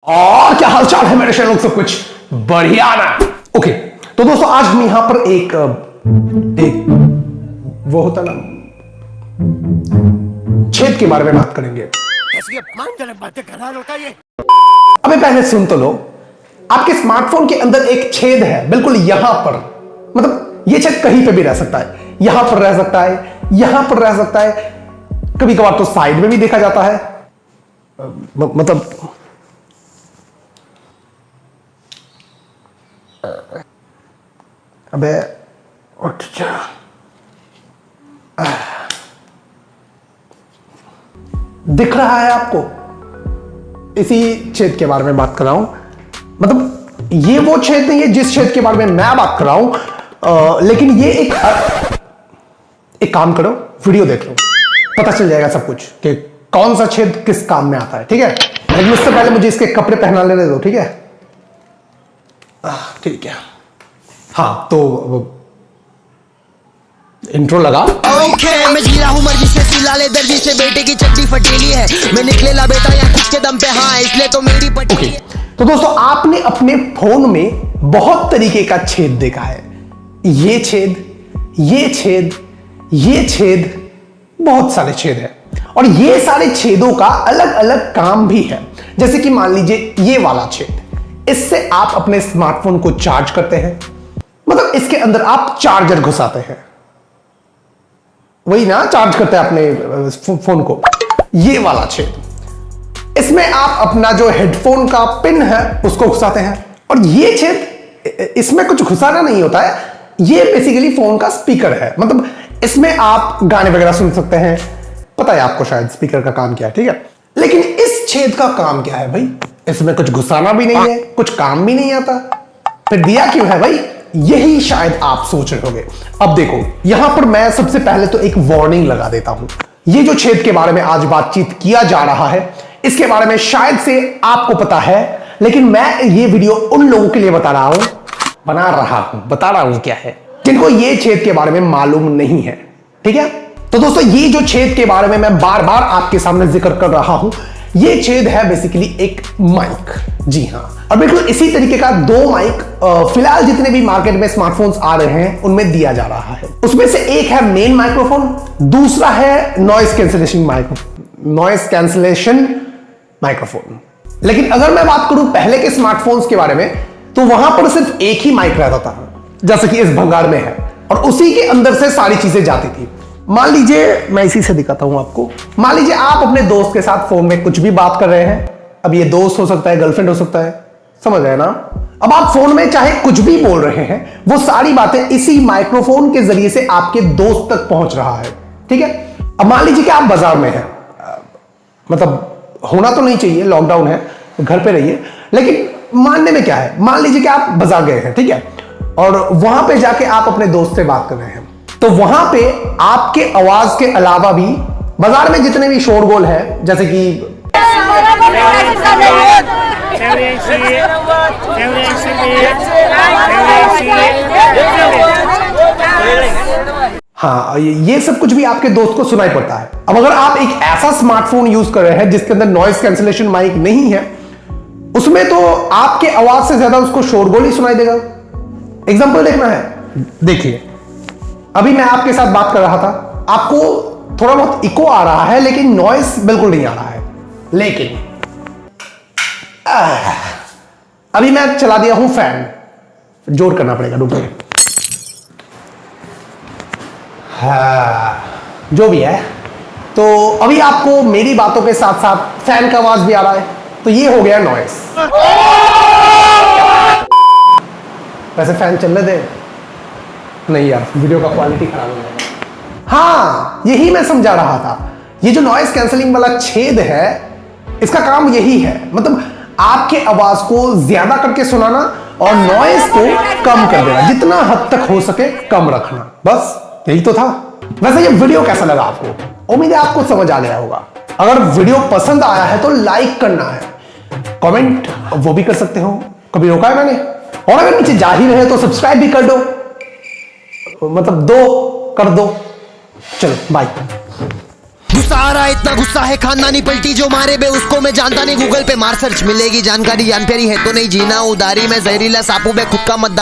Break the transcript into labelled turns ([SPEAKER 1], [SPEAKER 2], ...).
[SPEAKER 1] और क्या हालचाल है मेरे लोग, सब कुछ बढ़िया ना। ओके, तो दोस्तों आज हम यहां पर एक वो होता ना छेद के बारे में बात करेंगे।
[SPEAKER 2] ऐसी अपमानजनक बातें कर रहा होता है।
[SPEAKER 1] अबे पहले सुन तो लो। आपके स्मार्टफोन के अंदर एक छेद है, बिल्कुल यहां पर। मतलब ये छेद कहीं पे भी रह सकता है, यहां पर रह सकता है, यहां पर रह सकता है, कभी कभार तो साइड में भी देखा जाता है। मतलब अबे उठ जा। दिख रहा है आपको? इसी छेद के बारे में बात कर रहा हूं। मतलब ये वो छेद नहीं है जिस छेद के बारे में मैं बात कर रहा हूं, लेकिन ये एक काम करो, वीडियो देख लो, पता चल जाएगा सब कुछ कि कौन सा छेद किस काम में आता है। ठीक है, लेकिन उससे पहले मुझे इसके कपड़े पहना लेने दो। ठीक है, ठीक है। हाँ, तो इंट्रो लगा।
[SPEAKER 2] मैं झीला हूं मर्जी से, सिला ले दर्जी से, बेटे की चड्डी फटेली है, मैं निकले ला बेटा यहाँ खुद के दम पे, हाँ इसलिए तो मेरी पटेली है।
[SPEAKER 1] तो दोस्तों आपने अपने फोन में बहुत तरीके का छेद देखा है। ये छेद, ये छेद, ये छेद, बहुत सारे छेद हैं और ये सारे छेदों का अलग अलग काम भी है। जैसे कि मान लीजिए ये वाला छेद, इससे आप अपने स्मार्टफोन को चार्ज करते हैं। मतलब इसके अंदर आप चार्जर घुसाते हैं, वही ना, चार्ज करते हैं अपने फोन को। ये वाला छेद, इसमें आप अपना जो हेडफोन का पिन है उसको घुसाते हैं। और ये छेद, इसमें कुछ घुसाना नहीं होता है, ये बेसिकली फोन का स्पीकर है। मतलब इसमें आप गाने वगैरह सुन सकते हैं। पता है आपको शायद स्पीकर का काम क्या है, ठीक है। लेकिन इस छेद का काम क्या है भाई? इसमें कुछ घुसाना भी नहीं है, कुछ काम भी नहीं आता, फिर दिया क्यों है भाई? यही शायद आप सोच रहे होंगे। अब देखो, यहां पर मैं सबसे पहले तो एक वार्निंग लगा देता हूं। ये जो छेद के बारे में आज बातचीत किया जा रहा है, इसके बारे में शायद से आपको पता है, लेकिन मैं ये वीडियो उन लोगों के लिए बता रहा हूं क्या है, जिनको ये छेद के बारे में मालूम नहीं है। ठीक है, तो दोस्तों ये जो छेद के बारे में मैं बार बार आपके सामने जिक्र कर रहा हूं, ये छेद है बेसिकली एक माइक। जी हां, और बिल्कुल इसी तरीके का दो माइक फिलहाल जितने भी मार्केट में स्मार्टफोन्स आ रहे हैं उनमें दिया जा रहा है। उसमें से एक है मेन माइक्रोफोन, दूसरा है नॉइस कैंसलेशन माइक्रोफोन। लेकिन अगर मैं बात करूं पहले के स्मार्टफोन्स के बारे में, तो वहां पर सिर्फ एक ही माइक रहता था, जैसे कि इस भंगार में है, और उसी के अंदर से सारी चीजें जाती थी। मान लीजिए, मैं इसी से दिखाता हूं आपको। मान लीजिए आप अपने दोस्त के साथ फोन में कुछ भी बात कर रहे हैं। अब ये दोस्त हो सकता है, गर्लफ्रेंड हो सकता है, समझ गए ना। अब आप फोन में चाहे कुछ भी बोल रहे हैं, वो सारी बातें इसी माइक्रोफोन के जरिए से आपके दोस्त तक पहुंच रहा है। ठीक है, अब मान लीजिए कि आप बाजार में हैं, मतलब होना तो नहीं चाहिए, लॉकडाउन है, घर पे रहिए, लेकिन मानने में क्या है, मान लीजिए कि आप बाजार गए हैं, ठीक है, और वहां पे जाके आप अपने दोस्त से बात कर रहे हैं, तो वहां पे आपके आवाज के अलावा भी बाजार में जितने भी शोरगोल है, जैसे कि हाँ, ये सब कुछ भी आपके दोस्त को सुनाई पड़ता है। अब अगर आप एक ऐसा स्मार्टफोन यूज कर रहे हैं जिसके अंदर नॉइस कैंसलेशन माइक नहीं है, उसमें तो आपके आवाज से ज्यादा उसको शोरगोल ही सुनाई देगा। एग्जांपल देखना है, देखिए अभी मैं आपके साथ बात कर रहा था, आपको थोड़ा बहुत इको आ रहा है, लेकिन नॉइस बिल्कुल नहीं आ रहा है। लेकिन अभी मैं चला दिया हूं फैन, जोर करना पड़ेगा, रुकिए। हाँ, जो भी है, तो अभी आपको मेरी बातों के साथ साथ फैन का आवाज भी आ रहा है, तो ये हो गया नॉइस। वैसे फैन चलने दे, नहीं यार, वीडियो का क्वालिटी खराब हो जाएगा। हाँ, यही मैं समझा रहा था। ये जो नॉइस कैंसलिंग वाला छेद है, इसका काम यही है, मतलब आपके आवाज को ज्यादा करके सुनाना और नॉइस को कम कर देना, जितना हद तक हो सके कम रखना, बस यही तो था। वैसे ये वीडियो कैसा लगा आपको? उम्मीद है आपको समझ आ गया होगा। अगर वीडियो पसंद आया है तो लाइक करना है, कमेंट वो भी कर सकते हो, कभी रोका है मैंने? और अगर नीचे जा ही रहे तो सब्सक्राइब भी कर दो, मतलब कर दो। चलो बाय।
[SPEAKER 2] गुस्सा आ रहा है, इतना गुस्सा है खानदानी पलटी जो मारे बे उसको मैं जानता नहीं। गूगल पे मार सर्च मिलेगी जानकारी, जान प्यारी है तो नहीं जीना उदारी में जहरीला सापू बे खुद का मत